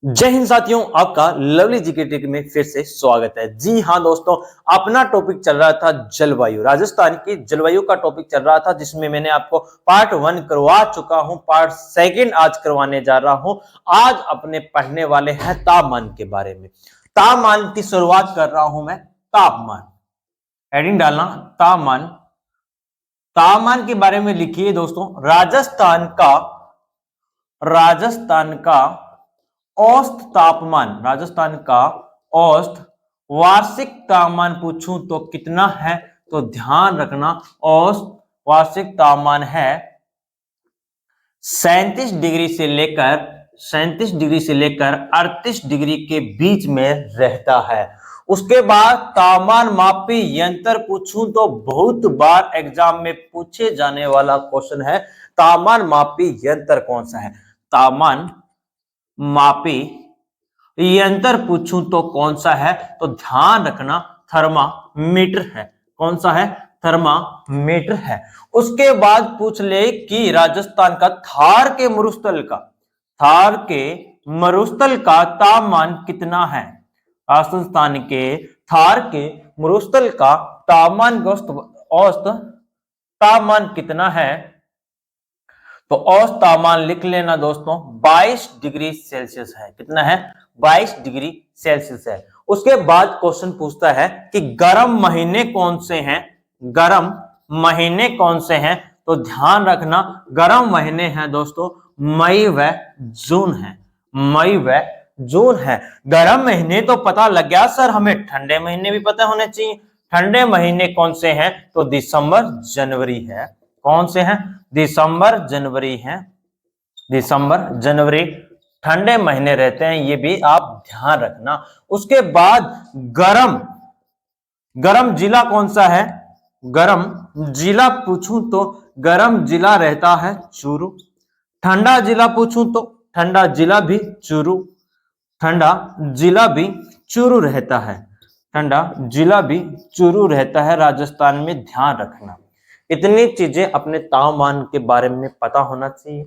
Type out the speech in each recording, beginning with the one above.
जय हिंद साथियों, आपका लवली जीके टेक में फिर से स्वागत है। जी हाँ दोस्तों, अपना टॉपिक चल रहा था जलवायु। राजस्थान की जलवायु का टॉपिक चल रहा था, जिसमें मैंने आपको पार्ट 1 करवा चुका हूं, पार्ट 2 आज करवाने जा रहा हूं। आज अपने पढ़ने वाले हैं तापमान के बारे में। तापमान की शुरुआत कर रहा हूं मैं। तापमान हेडिंग डालना, तापमान। तापमान के बारे में लिखिए दोस्तों, राजस्थान का औसत तापमान, राजस्थान का औसत वार्षिक तापमान पूछूं तो कितना है, तो ध्यान रखना औसत वार्षिक तापमान है 37 डिग्री से लेकर 38 डिग्री के बीच में रहता है। उसके बाद तापमान मापी यंत्र पूछूं तो बहुत बार एग्जाम में पूछे जाने वाला क्वेश्चन है, तापमान मापी यंत्र कौन सा है। तापमान मापी यंत्र पूछूं तो कौन सा है, तो ध्यान रखना थर्मामीटर है। कौन सा है? थर्मामीटर है। उसके बाद पूछ ले कि राजस्थान का थार के मरुस्थल का तापमान कितना है। राजस्थान के थार के मरुस्थल का औसत तापमान कितना है, तो औसत तापमान लिख लेना दोस्तों 22 डिग्री सेल्सियस है। कितना है? 22 डिग्री सेल्सियस है। उसके बाद क्वेश्चन पूछता है कि गर्म महीने कौन से हैं। गर्म महीने कौन से हैं, तो ध्यान रखना गर्म महीने हैं दोस्तों मई व जून है। मई व जून है गर्म महीने। तो पता लग गया सर, हमें ठंडे महीने भी पता होने चाहिए। ठंडे महीने कौन से हैं, तो दिसंबर जनवरी है। कौन से हैं? दिसंबर जनवरी हैं। दिसंबर जनवरी ठंडे महीने रहते हैं, ये भी आप ध्यान रखना। उसके बाद गरम जिला कौन सा है। गरम जिला पूछूं तो गरम जिला रहता है चूरू। ठंडा जिला पूछूं तो ठंडा जिला भी चूरू। ठंडा जिला भी चूरू रहता है। ठंडा जिला भी चूरू रहता है राजस्थान में, ध्यान रखना। इतनी चीजें अपने तापमान के बारे में पता होना चाहिए।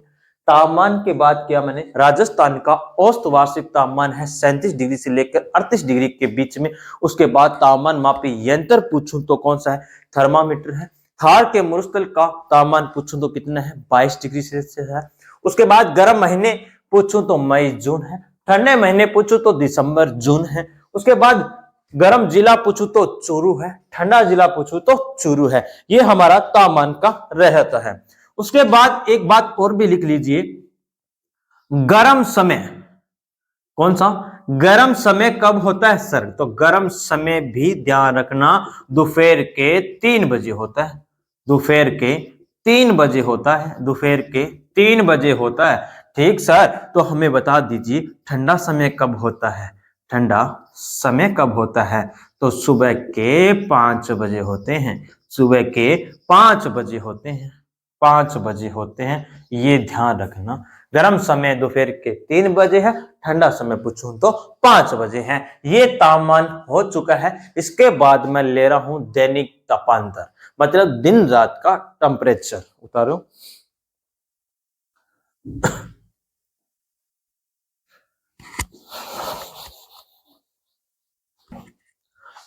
तापमान के बाद क्या मैंने, राजस्थान का औसत वार्षिक तापमान है 37 डिग्री से लेकर 38 डिग्री के बीच में। उसके बाद तापमान मापी यंत्र पूछूं तो कौन सा है, थर्मामीटर है। थार के मरुस्थल का तापमान पूछूं तो कितना है, 22 डिग्री सेल्सियस है। उसके बाद गर्म महीने पूछूं तो मई जून है। ठंडे महीने पूछूं तो दिसंबर जून है। उसके बाद गर्म जिला पूछूं तो चूरू है। ठंडा जिला पूछूं तो चूरू है। ये हमारा तापमान का रहता है। उसके बाद एक बात और भी लिख लीजिए, गर्म समय कौन सा, गर्म समय कब होता है सर, तो गर्म समय भी ध्यान रखना दोपहर के 3 बजे होता है। दोपहर के 3 बजे होता है। दोपहर के 3 बजे होता है। ठीक सर, तो हमें बता दीजिए ठंडा समय कब होता है। ठंडा समय कब होता है, तो सुबह के 5 बजे होते हैं। सुबह के 5 बजे होते हैं। 5 बजे होते हैं, ये ध्यान रखना। गर्म समय दोपहर के 3 बजे है, ठंडा समय पूछूं तो 5 बजे है। ये तापमान हो चुका है। इसके बाद मैं ले रहा हूं दैनिक तापांतर, मतलब दिन रात का टेम्परेचर। उतारो।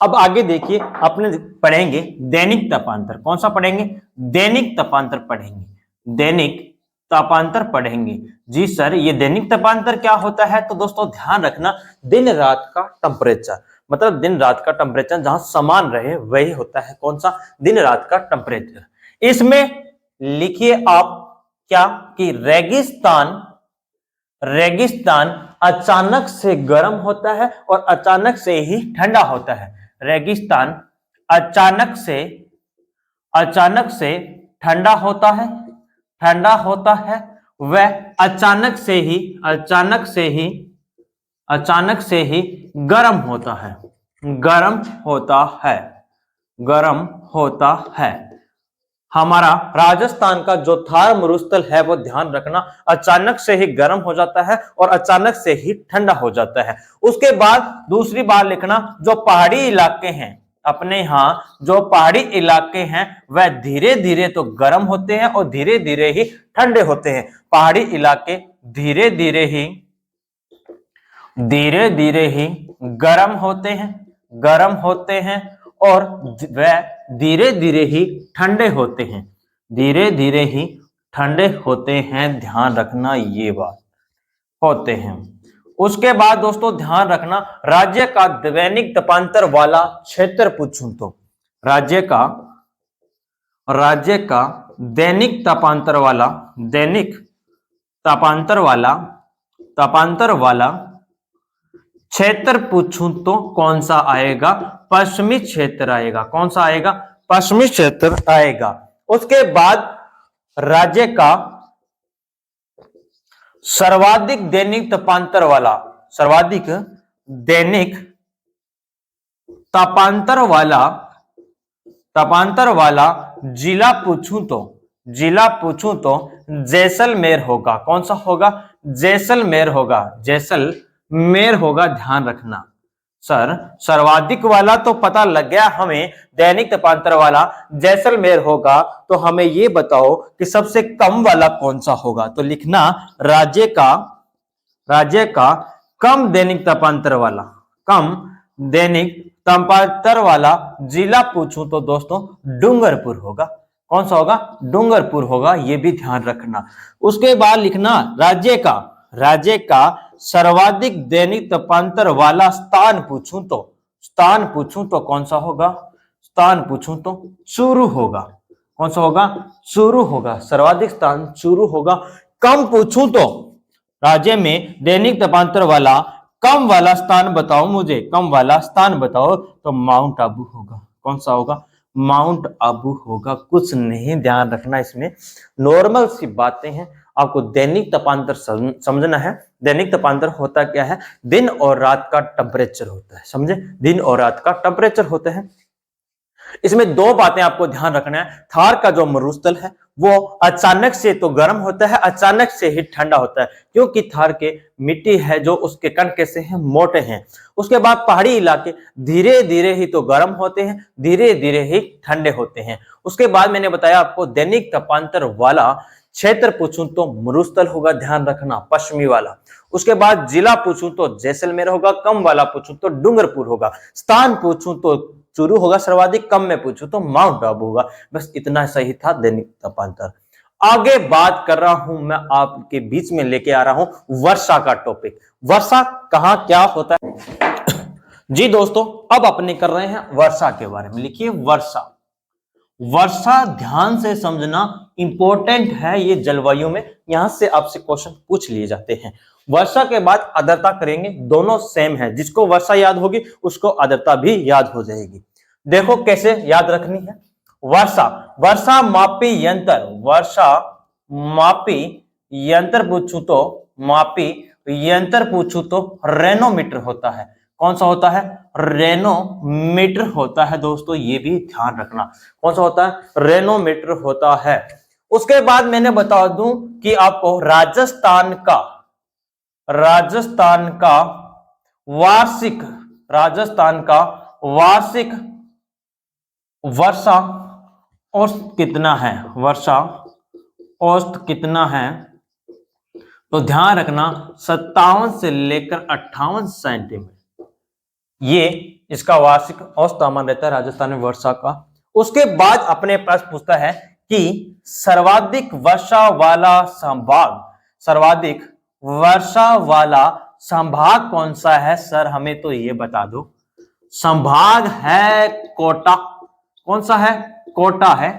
अब आगे देखिए, अपने पढ़ेंगे दैनिक तापांतर। कौन सा पढ़ेंगे? दैनिक तापांतर पढ़ेंगे। दैनिक तापांतर पढ़ेंगे। जी सर, ये दैनिक तापांतर क्या होता है, तो दोस्तों ध्यान रखना दिन रात का टेम्परेचर, मतलब दिन रात का टेम्परेचर जहां समान रहे वही होता है। कौन सा? दिन रात का टेम्परेचर। इसमें लिखिए आप क्या कि रेगिस्तान अचानक से गर्म होता है और अचानक से ही ठंडा होता है। रेगिस्तान अचानक से ठंडा होता है वह अचानक से ही गर्म होता है। हमारा राजस्थान का जो थार मरुस्थल है वो ध्यान रखना अचानक से ही गर्म हो जाता है और अचानक से ही ठंडा हो जाता है। उसके बाद दूसरी बात लिखना, जो पहाड़ी इलाके हैं अपने यहाँ, जो पहाड़ी इलाके हैं वह धीरे धीरे तो गर्म होते हैं और धीरे धीरे ही ठंडे होते हैं। पहाड़ी इलाके धीरे धीरे ही धीरे धीरे ही गर्म होते हैं और वह धीरे धीरे ही ठंडे होते हैं, धीरे धीरे ही ठंडे होते हैं। ध्यान रखना ये बात, होते हैं। उसके बाद दोस्तों ध्यान रखना, राज्य का दैनिक तापांतर वाला क्षेत्र पूछूं तो राज्य का दैनिक तापांतर वाला क्षेत्र पूछूं तो कौन सा आएगा? पश्चिमी क्षेत्र आएगा। कौन सा आएगा? पश्चिमी क्षेत्र आएगा। उसके बाद राज्य का सर्वाधिक दैनिक तापांतर वाला जिला पूछूं तो जैसलमेर होगा। कौन सा होगा? जैसलमेर होगा। ध्यान रखना सर, सर्वाधिक वाला तो पता लग गया हमें, दैनिक तापांतर वाला जैसलमेर होगा। तो हमें ये बताओ कि सबसे कम वाला कौन सा होगा? तो लिखना राज्य का कम दैनिक तापांतर वाला जिला पूछूं तो दोस्तों डूंगरपुर होगा। कौन सा होगा? डूंगरपुर होगा। ये भी ध्यान रखना। उसके बाद लिखना राज्य का सर्वाधिक दैनिक तापांतर वाला स्थान पूछूं तो कौन सा होगा? स्थान पूछूं तो चूरू होगा। कौन सा होगा? चूरू होगा। सर्वाधिक स्थान चूरू होगा। कम पूछूं तो राज्य में दैनिक तापांतर वाला कम वाला स्थान बताओ मुझे, कम वाला स्थान बताओ, तो माउंट आबू होगा। कौन सा होगा? माउंट आबू होगा। कुछ नहीं, ध्यान रखना, इसमें नॉर्मल सी बातें हैं। आपको दैनिक तापांतर समझना है। दैनिक तापांतर होता क्या है? दिन और रात का टेम्परेचर होता है। समझे? दिन और रात का टेम्परेचर होता है। इसमें दो बातें आपको ध्यान रखना है। थार का जो मरुस्थल है वो अचानक से तो गर्म होता है, अचानक से ही ठंडा होता है, क्योंकि थार के मिट्टी है जो उसके कण कैसे हैं? मोटे हैं। उसके बाद पहाड़ी इलाके धीरे धीरे ही तो गर्म होते हैं, धीरे धीरे ही ठंडे होते हैं। उसके बाद मैंने बताया आपको दैनिक तापांतर वाला क्षेत्र पूछूं तो मरुस्थल होगा। ध्यान रखना, पश्चिमी वाला। उसके बाद जिला पूछूं तो जैसलमेर होगा। कम वाला पूछूं तो डूंगरपुर होगा। स्थान पूछूं तो चूरू होगा। सर्वाधिक कम में पूछूं तो माउंट आबू होगा। बस इतना सही था दैनिक तापांतर। आगे बात कर रहा हूं मैं, आपके बीच में लेके आ रहा हूं वर्षा का टॉपिक। वर्षा कहां क्या होता है जी दोस्तों, अब अपने कर रहे हैं वर्षा के बारे में। लिखिए वर्षा ध्यान से समझना इंपॉर्टेंट है। ये जलवायु में यहां से आपसे क्वेश्चन पूछ लिए जाते हैं। वर्षा के बाद आर्द्रता करेंगे, दोनों सेम है। जिसको वर्षा याद होगी उसको आर्द्रता भी याद हो जाएगी। देखो कैसे याद रखनी है। वर्षा मापी यंत्र पूछूं तो रेनोमीटर होता है। कौन सा होता है? रेनोमीटर होता है दोस्तों, ये भी ध्यान रखना। कौन सा होता है? रेनोमीटर होता है। उसके बाद मैंने बता दूं कि आपको राजस्थान का वार्षिक वर्षा औसत कितना है? वर्षा औसत कितना है? तो ध्यान रखना 57 से लेकर 58 सेंटीमीटर, ये इसका वार्षिक औसत तापमान रहता है राजस्थान में वर्षा का। उसके बाद अपने पास पूछता है कि सर्वाधिक वर्षा वाला संभाग कौन सा है? सर हमें तो ये बता दो। संभाग है कोटा। कौन सा है? कोटा है।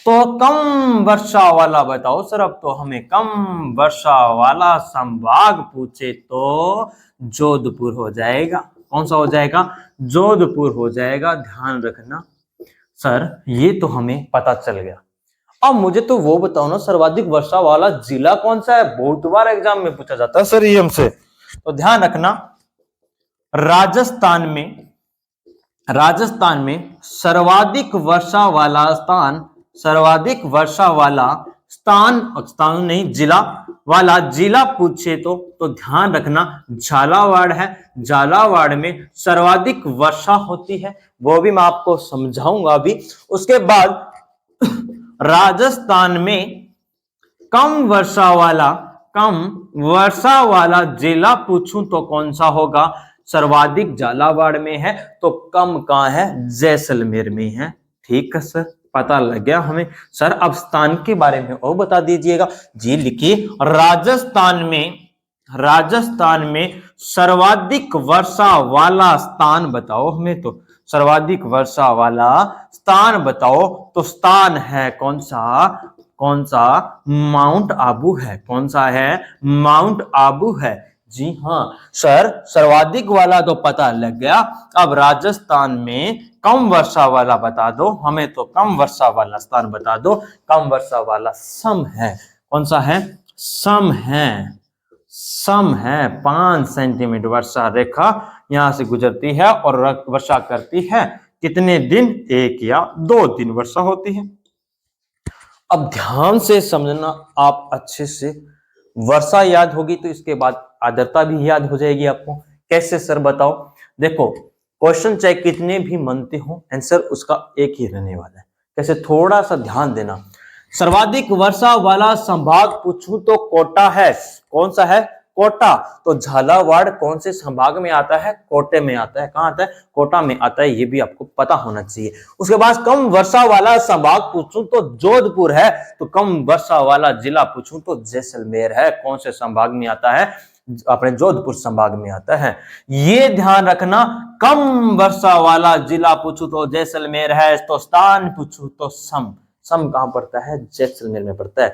तो कम वर्षा वाला बताओ सर। अब तो हमें कम वर्षा वाला संभाग पूछे तो जोधपुर हो जाएगा। कौन सा हो जाएगा? जोधपुर हो जाएगा। ध्यान रखना सर, ये तो हमें पता चल गया। अब मुझे तो वो बताओ ना, सर्वाधिक वर्षा वाला जिला कौन सा है? बहुत बार एग्जाम में पूछा जाता है सर ये हमसे। तो ध्यान रखना, राजस्थान में सर्वाधिक वर्षा वाला स्थान नहीं, जिला पूछे तो ध्यान रखना झालावाड़ है। झालावाड़ में सर्वाधिक वर्षा होती है, वो भी मैं आपको समझाऊंगा अभी। उसके बाद राजस्थान में कम वर्षा वाला जिला पूछूं तो कौन सा होगा? सर्वाधिक झालावाड़ में है, तो कम कहां है? जैसलमेर में है। ठीक है सर, पता लग गया हमें। सर अब स्थान के बारे में और बता दीजिएगा। जी लिखिए, राजस्थान में सर्वाधिक वर्षा वाला स्थान बताओ हमें। तो सर्वाधिक वर्षा वाला स्थान बताओ, तो स्थान है कौन सा? कौन सा? माउंट आबू है। कौन सा है? माउंट आबू है। जी हाँ सर, सर्वाधिक वाला तो पता लग गया। अब राजस्थान में कम वर्षा वाला बता दो हमें। तो कम वर्षा वाला स्थान बता दो। कम वर्षा वाला सम है। कौन सा है? सम है। सम है। 5 सेंटीमीटर वर्षा रेखा यहां से गुजरती है और वर्षा करती है कितने दिन? 1 या 2 दिन वर्षा होती है। अब ध्यान से समझना आप अच्छे से। वर्षा याद होगी तो इसके बाद आर्द्रता भी याद हो जाएगी आपको। कैसे सर बताओ? देखो, क्वेश्चन चाहे कितने भी मनते हो, आंसर उसका एक ही रहने वाला है। कैसे? थोड़ा सा ध्यान देना। सर्वाधिक वर्षा वाला संभाग पूछूं तो कोटा है। कौन सा है? कोटा। तो झालावाड़ कौन से संभाग में आता है? कोटे में आता है। कहां आता है? कोटा में आता है। ये भी आपको पता होना चाहिए। उसके बाद कम वर्षा वाला संभाग पूछूं तो जोधपुर है। तो कम वर्षा वाला जिला पूछूं तो जैसलमेर है। कौन से संभाग में आता है? अपने जोधपुर संभाग में आता है। ये ध्यान रखना। कम वर्षा वाला जिला पूछूं तो जैसलमेर है, तो स्थान पूछूं तो सम। सम कहां पड़ता है? जैसलमेर में पड़ता है।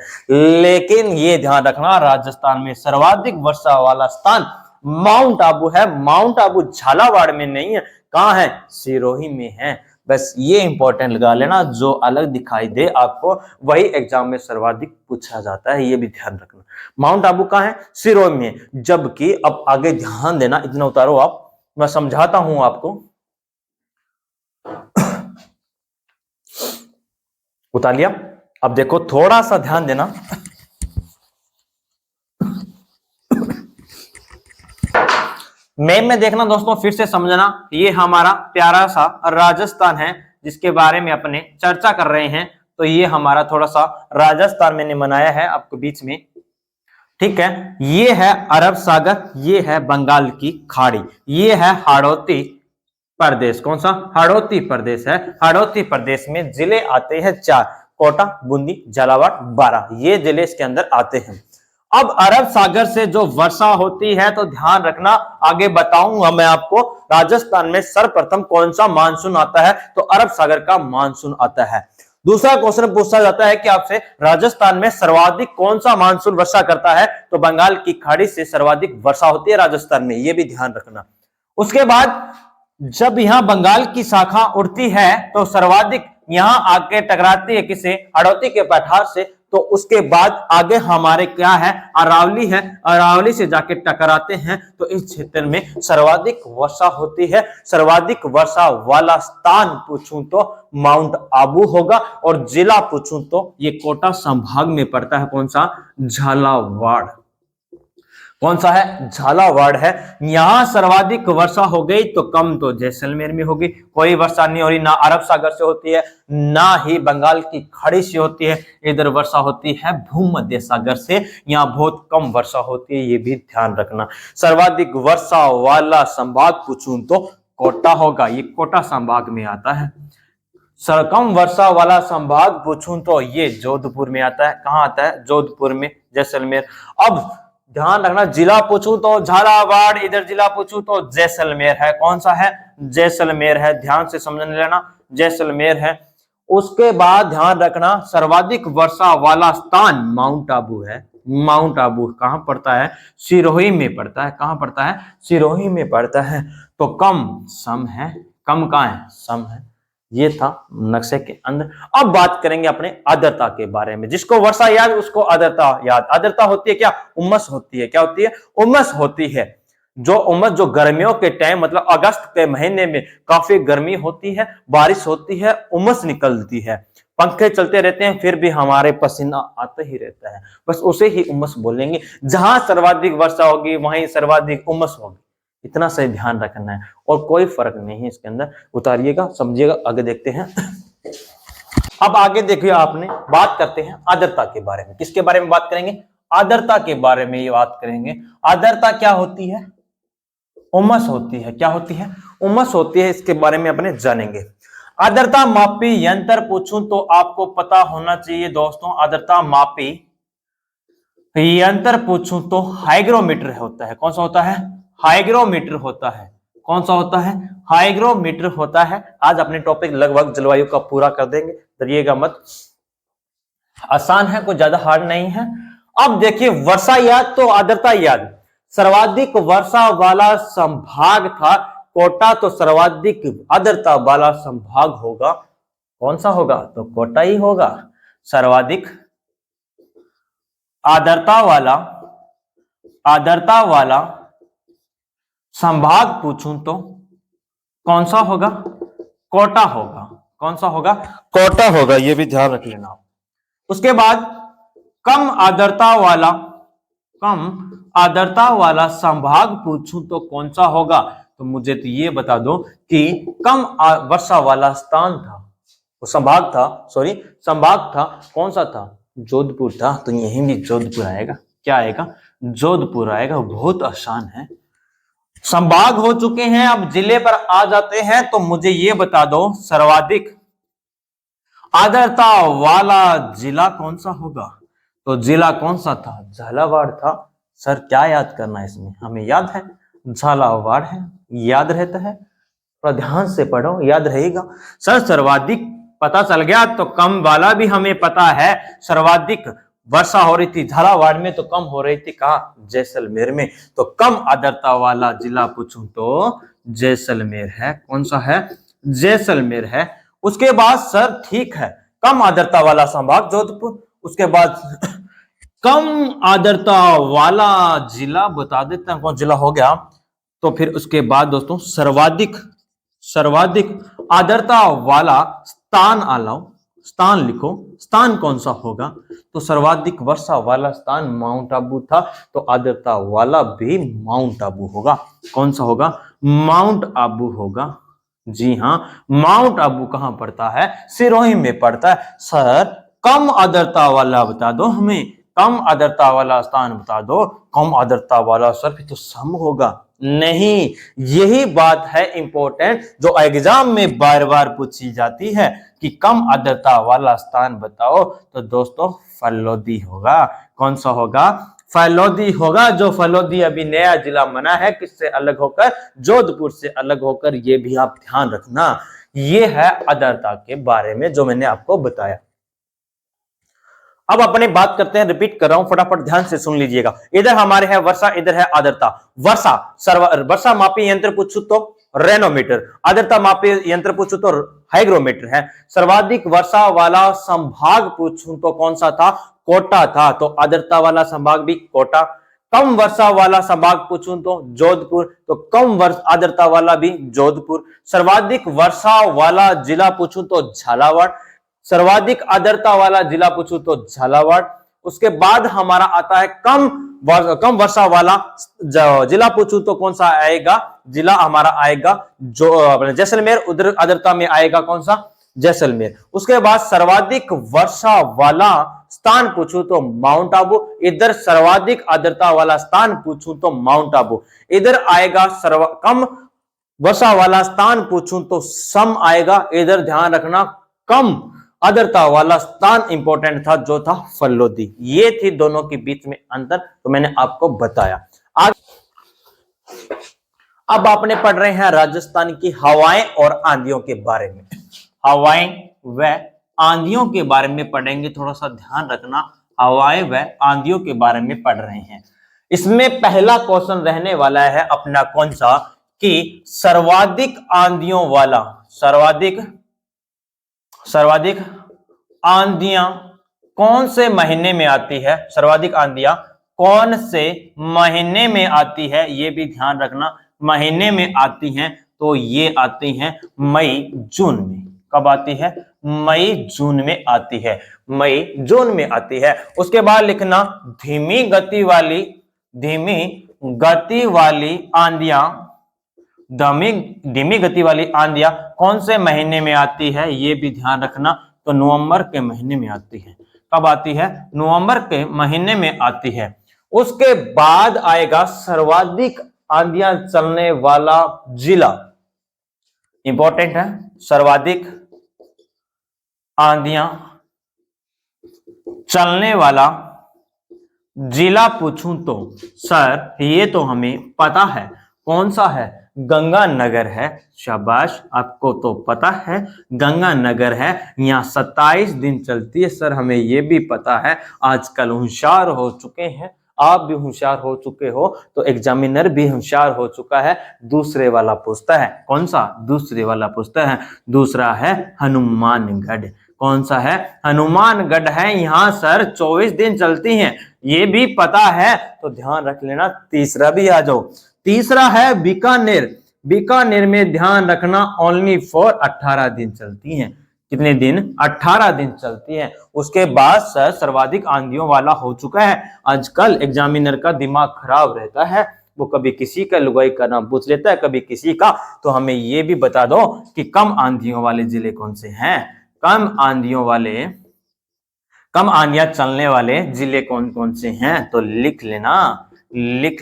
लेकिन ये ध्यान रखना, राजस्थान में सर्वाधिक वर्षा वाला स्थान माउंट आबू है। माउंट आबू झालावाड़ में नहीं है। कहां है? सिरोही में है। बस ये इंपॉर्टेंट लगा लेना। जो अलग दिखाई दे आपको वही एग्जाम में सर्वाधिक पूछा जाता है। ये भी ध्यान रखना। माउंट आबू कहां है? सिरोही में। जबकि अब आगे ध्यान देना, इतना उतारो आप, मैं समझाता हूं आपको। उतार लिया। अब देखो, थोड़ा सा ध्यान देना। मैप में देखना दोस्तों, फिर से समझना। ये हमारा प्यारा सा राजस्थान है जिसके बारे में अपने चर्चा कर रहे हैं। तो ये हमारा थोड़ा सा राजस्थान मैंने बनाया है आपको बीच में। ठीक है, ये है अरब सागर, ये है बंगाल की खाड़ी, ये है हाड़ौती प्रदेश। कौन सा? हाड़ौती प्रदेश है। हाड़ौती प्रदेश में जिले आते हैं 4, कोटा, बूंदी, झालावाड़, बारां। ये जिले इसके अंदर आते हैं। अब अरब सागर से जो वर्षा होती है, तो ध्यान रखना, आगे बताऊंगा मैं आपको। राजस्थान में सर्वप्रथम कौन सा मानसून आता है? तो अरब सागर का मानसून आता है। दूसरा क्वेश्चन पूछा जाता है कि आपसे, राजस्थान में सर्वाधिक कौन सा मानसून वर्षा करता है? तो बंगाल की खाड़ी से सर्वाधिक वर्षा होती है राजस्थान में। यह भी ध्यान रखना। उसके बाद जब यहां बंगाल की शाखा उड़ती है तो सर्वाधिक यहां आके टकराती है किसे? हाड़ौती के पठार से। तो उसके बाद आगे हमारे क्या है? अरावली है। अरावली से जाके टकराते हैं। तो इस क्षेत्र में सर्वाधिक वर्षा होती है। सर्वाधिक वर्षा वाला स्थान पूछूं तो माउंट आबू होगा, और जिला पूछूं तो ये कोटा संभाग में पड़ता है। कौन सा? झालावाड़। कौन सा है? झालावाड़ है। यहां सर्वाधिक वर्षा हो गई तो कम तो जैसलमेर में होगी। कोई वर्षा नहीं हो रही, ना अरब सागर से होती है, ना ही बंगाल की खाड़ी से होती है। इधर वर्षा होती है भूमध्य सागर से। यहाँ बहुत कम वर्षा होती है, ये भी ध्यान रखना। सर्वाधिक वर्षा वाला संभाग पूछूं तो कोटा होगा। ये कोटा संभाग में आता है। कम वर्षा वाला संभाग पूछूं तो ये जोधपुर में आता है। कहां आता है? जोधपुर में, जैसलमेर। अब ध्यान रखना, जिला पूछूं तो झालावाड़, इधर जिला पूछूं तो जैसलमेर है। कौन सा है? जैसलमेर है। ध्यान से समझने लेना, जैसलमेर है। उसके बाद ध्यान रखना, सर्वाधिक वर्षा वाला स्थान माउंट आबू है। माउंट आबू कहां पड़ता है? सिरोही में पड़ता है। कहां पड़ता है? सिरोही में पड़ता है। तो कम सम है। कम कहां है? सम है। ये था नक्शे के अंदर। अब बात करेंगे अपने आर्द्रता के बारे में। जिसको वर्षा याद उसको आर्द्रता याद। आर्द्रता होती है क्या? उमस होती है। क्या होती है? उमस होती है। जो उमस, जो गर्मियों के टाइम, मतलब अगस्त के महीने में काफी गर्मी होती है, बारिश होती है, उमस निकलती है, पंखे चलते रहते हैं, फिर भी हमारे पसीना आता ही रहता है। बस उसे ही उमस बोलेंगे। जहां सर्वाधिक वर्षा होगी वहीं सर्वाधिक उमस होगी। इतना सही ध्यान रखना है, और कोई फर्क नहीं है इसके अंदर। उतारिएगा, समझिएगा। आगे देखते हैं। अब आगे देखिए, आपने बात करते हैं आर्द्रता के बारे में। किसके बारे में बात करेंगे? आर्द्रता के बारे में ये बात करेंगे। आर्द्रता क्या होती है? उमस होती है। क्या होती है? उमस होती है। इसके बारे में अपने जानेंगे। आर्द्रता मापी यंत्र पूछूं तो आपको पता होना चाहिए दोस्तों, आर्द्रता मापी यंत्र पूछूं तो हाइग्रोमीटर होता है। कौन सा होता है? हाइग्रोमीटर होता है। कौन सा होता है? हाइग्रोमीटर होता है। आज अपने टॉपिक लगभग जलवायु का पूरा कर देंगे, डरिएगा मत, आसान है, कोई ज्यादा हार्ड नहीं है। अब देखिए, वर्षा याद तो आर्द्रता याद। सर्वाधिक वर्षा वाला संभाग था कोटा, तो सर्वाधिक आर्द्रता वाला संभाग होगा कौन सा होगा? तो कोटा ही होगा। सर्वाधिक आर्द्रता वाला संभाग पूछूं तो कौन सा होगा? कोटा होगा। कौन सा होगा? कोटा होगा। यह भी ध्यान रख लेना। उसके बाद कम आर्द्रता वाला संभाग पूछूं तो कौन सा होगा? तो मुझे तो ये बता दो कि कम वर्षा वाला स्थान था, वो संभाग था, कौन सा था? जोधपुर था। तो यहीं भी जोधपुर आएगा। क्या आएगा? जोधपुर आएगा। बहुत आसान है। संभाग हो चुके हैं, अब जिले पर आ जाते हैं। तो मुझे ये बता दो, सर्वाधिक आर्द्रता वाला जिला कौन सा होगा? तो जिला कौन सा था? झालावाड़ था। सर क्या याद करना है इसमें? हमें याद है, झालावाड़ है, याद रहता है। थोड़ा ध्यान से पढ़ो, याद रहेगा। सर सर्वाधिक पता चल गया, तो कम वाला भी हमें पता है। सर्वाधिक वर्षा हो रही थी झालावाड़ में, तो कम हो रही थी कहाँ? जैसलमेर में। तो कम आर्द्रता वाला जिला पूछूं तो जैसलमेर है। कौन सा है? जैसलमेर है। उसके बाद सर ठीक है, कम आर्द्रता वाला संभाग जोधपुर। उसके बाद कम आर्द्रता वाला जिला बता देते हैं कौन जिला हो गया। तो फिर उसके बाद दोस्तों सर्वाधिक आर्द्रता वाला स्थान लिखो। स्थान कौन सा होगा? तो सर्वाधिक वर्षा वाला स्थान माउंट आबू था, तो आर्द्रता वाला भी माउंट आबू होगा। कौन सा होगा? माउंट आबू होगा। जी हाँ, माउंट आबू कहां पड़ता है? सिरोही में पड़ता है। सर कम आर्द्रता वाला बता दो हमें, कम आर्द्रता वाला स्थान बता दो। कम आर्द्रता वाला सर फिर तो सम होगा। नहीं, यही बात है इंपॉर्टेंट, जो एग्जाम में बार बार पूछी जाती है कि कम आर्द्रता वाला स्थान बताओ। तो दोस्तों फलोदी होगा। कौन सा होगा? फलोदी होगा। जो फलोदी अभी नया जिला बना है, किससे अलग होकर? जोधपुर से अलग होकर। ये भी आप ध्यान रखना। ये है आर्द्रता के बारे में जो मैंने आपको बताया। अब अपने बात करते हैं, रिपीट कर रहा हूं, फटाफट ध्यान से सुन लीजिएगा। इधर हमारे है वर्षा, इधर है आर्द्रता। वर्षा मापी यंत्र पूछू तो रेनोमीटर, आर्द्रता मापी यंत्र पूछू तो हाइग्रोमीटर है। सर्वाधिक वर्षा वाला संभाग पूछूं तो कौन सा था? कोटा था। तो आर्द्रता वाला संभाग भी कोटा। कम वर्षा वाला संभाग पूछूं तो जोधपुर, तो कम आर्द्रता वाला भी जोधपुर। सर्वाधिक वर्षा वाला जिला पूछूं तो झालावाड़। सर्वाधिक आर्द्रता वाला जिला पूछूं तो झालावाड़। उसके बाद हमारा आता है कम वर्षा वाला जिला पूछूं तो कौन सा आएगा? जिला हमारा आएगा जो जैसलमेर। उधर आर्द्रता में आएगा कौन सा? जैसलमेर। उसके बाद सर्वाधिक वर्षा वाला स्थान पूछूं तो माउंट आबू। इधर सर्वाधिक आर्द्रता वाला स्थान पूछूं तो माउंट आबू। इधर आएगा कम वर्षा वाला स्थान पूछूं तो सम आएगा। इधर ध्यान रखना, कम आर्द्रता वाला स्थान इंपॉर्टेंट था, जो था फलोदी। ये थी दोनों के बीच में अंतर, तो मैंने आपको बताया। आज अब आपने पढ़ रहे हैं राजस्थान की हवाएं और आंधियों के बारे में। हवाएं व आंधियों के बारे में पढ़ेंगे। थोड़ा सा ध्यान रखना, हवाएं व आंधियों के बारे में पढ़ रहे हैं। इसमें पहला क्वेश्चन रहने वाला है अपना कौन सा? कि सर्वाधिक आंधियों वाला, सर्वाधिक आंधियां कौन से महीने में आती है? सर्वाधिक आंधियां कौन से महीने में आती है? ये भी ध्यान रखना, महीने में आती हैं। तो ये आती हैं मई जून में। कब आती है? मई जून में आती है। मई जून में आती है। उसके बाद लिखना धीमी गति वाली आंधियां कौन से महीने में आती है? ये भी ध्यान रखना। तो नवंबर के महीने में आती है। कब आती है? नवंबर के महीने में आती है। उसके बाद आएगा सर्वाधिक आंधियां चलने वाला जिला, इंपॉर्टेंट है, सर्वाधिक आंधियां चलने वाला जिला पूछूं तो सर ये तो हमें पता है, कौन सा है? गंगानगर है। शाबाश, आपको तो पता है गंगानगर है। यहाँ 27 दिन चलती है सर, हमें ये भी पता है। आजकल होशियार हो चुके हैं, आप भी होशियार हो चुके हो, तो एग्जामिनर भी होशियार हो चुका है। दूसरे वाला पूछता है, कौन सा? दूसरे वाला पूछता है। दूसरा है हनुमानगढ़। कौन सा है? हनुमानगढ़ है। यहाँ सर 24 दिन चलती हैं, ये भी पता है, तो ध्यान रख लेना। तीसरा भी आ जाओ। तीसरा है बीकानेर। बीकानेर में ध्यान रखना ओनली फॉर 18 दिन चलती हैं। कितने दिन? 18 दिन चलती है। उसके बाद सर सर्वाधिक आंधियों वाला हो चुका है। आजकल एग्जामिनर का दिमाग खराब रहता है, वो कभी किसी का लुगाई का नाम पूछ लेता है, कभी किसी का। तो हमें ये भी बता दो कि कम आंधियों वाले जिले कौन से हैं? कम आंधियां चलने वाले जिले कौन कौन से हैं? तो लिख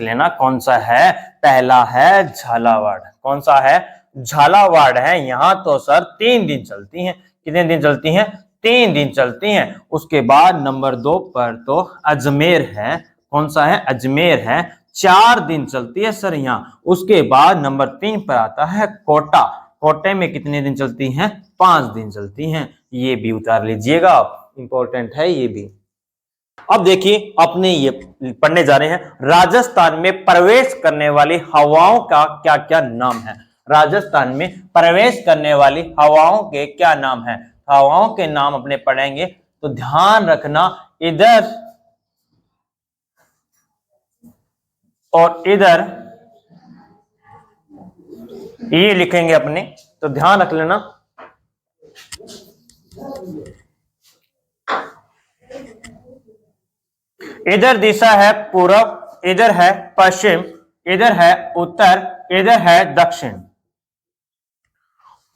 लेना कौन सा है? पहला है झालावाड़। कौन सा है? झालावाड़ है। यहाँ तो सर 3 दिन चलती हैं। कितने दिन चलती हैं? 3 दिन चलती हैं। उसके बाद नंबर 2 पर तो अजमेर है। कौन सा है? अजमेर है, 4 दिन चलती है सर यहाँ। उसके बाद नंबर 3 पर आता है कोटा। कोटे में कितने दिन चलती हैं? 5 दिन चलती हैं। ये भी उतार लीजिएगा आप, इंपॉर्टेंट है ये भी। अब देखिए अपने ये पढ़ने जा रहे हैं, राजस्थान में प्रवेश करने वाली हवाओं का क्या क्या नाम है? राजस्थान में प्रवेश करने वाली हवाओं के क्या नाम है? हवाओं के नाम अपने पढ़ेंगे, तो ध्यान रखना इधर और इधर ये लिखेंगे अपने, तो ध्यान रख लेना। इधर दिशा है पूरब, इधर है पश्चिम, इधर है उत्तर, इधर है दक्षिण।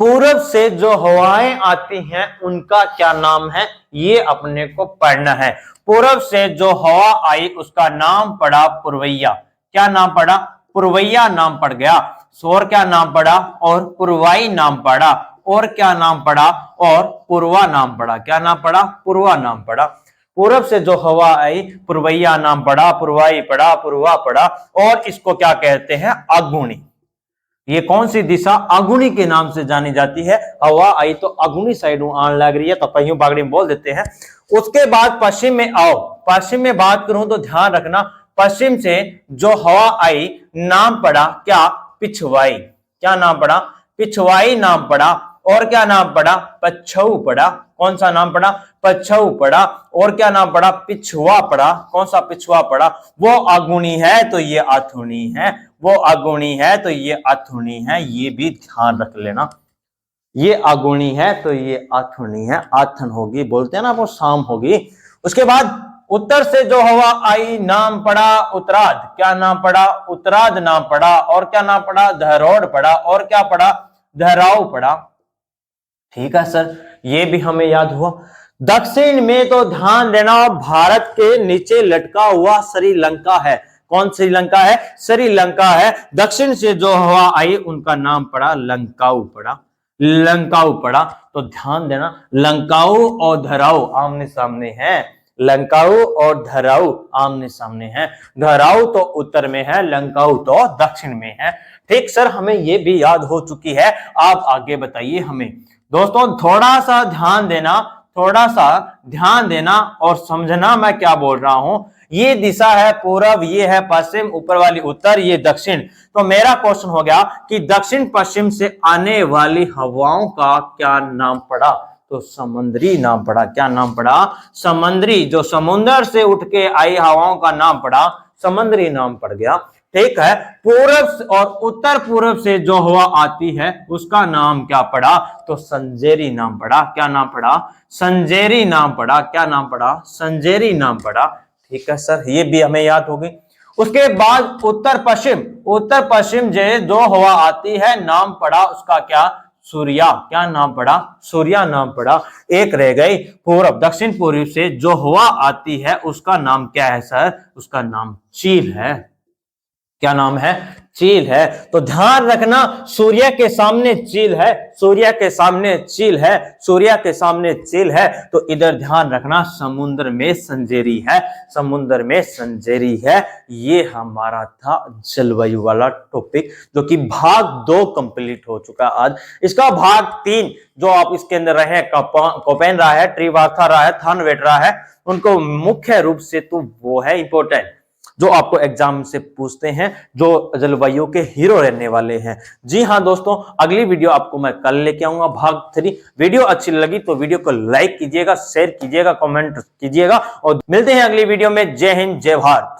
पूरब से जो हवाएं आती हैं उनका क्या नाम है? ये अपने को पढ़ना है। पूरब से जो हवा आई उसका नाम पड़ा पुरवैया। क्या नाम पड़ा? पुरवैया नाम पड़ गया। और क्या नाम पड़ा? और पुरवाई नाम पड़ा। और क्या नाम पड़ा? और पुरवा नाम पड़ा। क्या नाम पड़ा? पुरवा नाम पड़ा। पूरब से जो हवा आई पुरवैया नाम पड़ा, पुरवाई पड़ा, पुरवा पड़ा, और इसको क्या कहते हैं? अगुणी। ये कौन सी दिशा अगुणी के नाम से जानी जाती है? हवा आई तो अगुणी साइड आने लग रही है, तो पहियों बागड़ी में बोल देते हैं। उसके बाद पश्चिम में आओ। पश्चिम में बात करूं तो ध्यान रखना, पश्चिम से जो हवा आई नाम पड़ा क्या? पिछवाई। क्या नाम पड़ा? पिछवाई नाम पड़ा। और क्या नाम पड़ा? पछऊ पड़ा। कौन सा नाम पड़ा? पछऊ पड़ा। और क्या नाम पड़ा? पिछुआ पड़ा। कौन सा पिछुआ पड़ा? वो अगुणी है तो ये अथुणी है, वो अगुणी है तो ये अथुणी है, ये भी ध्यान रख लेना। ये अगुणी है तो ये अथुणी है, आथन होगी, बोलते हैं ना वो शाम होगी। उसके बाद उत्तर से जो हवा आई नाम पड़ा उत्तराद। क्या नाम पड़ा? उत्तराद नाम पड़ा। और क्या नाम पड़ा? धरोड़ पड़ा। और क्या पड़ा? धराव पड़ा। ठीक है सर, ये भी हमें याद हुआ। दक्षिण में तो ध्यान देना, भारत के नीचे लटका हुआ श्रीलंका है। कौन श्रीलंका है? श्रीलंका है। दक्षिण से जो हवा आई उनका नाम पड़ा लंकाऊ पड़ा। लंकाऊ पड़ा, तो ध्यान देना लंकाऊ और धराऊ आमने सामने है। लंकाऊ और धराऊ आमने सामने है। धराऊ तो उत्तर में है, लंकाऊ तो दक्षिण में है। ठीक सर, हमें ये भी याद हो चुकी है। आप आगे बताइए हमें। दोस्तों थोड़ा सा ध्यान देना और समझना मैं क्या बोल रहा हूं। ये दिशा है पूरब, ये है पश्चिम, ऊपर वाली उत्तर, ये दक्षिण। तो मेरा क्वेश्चन हो गया कि दक्षिण पश्चिम से आने वाली हवाओं का क्या नाम पड़ा? तो समुद्री नाम पड़ा। क्या नाम पड़ा? समुद्री। जो समुद्र से उठ के आई हवाओं का नाम पड़ा समुद्री नाम पड़ गया। ठीक है। पूरब और उत्तर पूरब से जो हवा आती है उसका नाम क्या पड़ा? तो संजेरी नाम पड़ा। क्या नाम पड़ा? संजेरी नाम पड़ा। क्या नाम पड़ा? संजेरी नाम पड़ा। ठीक है सर, ये भी हमें याद होगी। उसके बाद उत्तर पश्चिम जो हवा आती है नाम पड़ा उसका क्या? सूर्या। क्या नाम पड़ा? सूर्या नाम पड़ा। एक रह गई पूर्व, दक्षिण पूर्व से जो हवा आती है उसका नाम क्या है सर? उसका नाम चील है। क्या नाम है? चील है। तो ध्यान रखना, सूर्य के सामने चील है, सूर्य के सामने चील है, सूर्य के सामने चील है। तो इधर ध्यान रखना, समुद्र में संजेरी है, समुद्र में संजेरी है। ये हमारा था जलवायु वाला टॉपिक, जो कि भाग 2 कंप्लीट हो चुका आज। इसका भाग 3 जो आप इसके अंदर रहे, कोपेन रहा है, ट्रिवाथा रहा है, थानवेट रहा है, उनको मुख्य रूप से तो वो है इंपॉर्टेंट, जो आपको एग्जाम से पूछते हैं, जो जलवायु के हीरो रहने वाले हैं। जी हां दोस्तों, अगली वीडियो आपको मैं कल लेके आऊंगा, भाग 3। वीडियो अच्छी लगी तो वीडियो को लाइक कीजिएगा, शेयर कीजिएगा, कमेंट कीजिएगा, और मिलते हैं अगली वीडियो में। जय हिंद, जय भारत।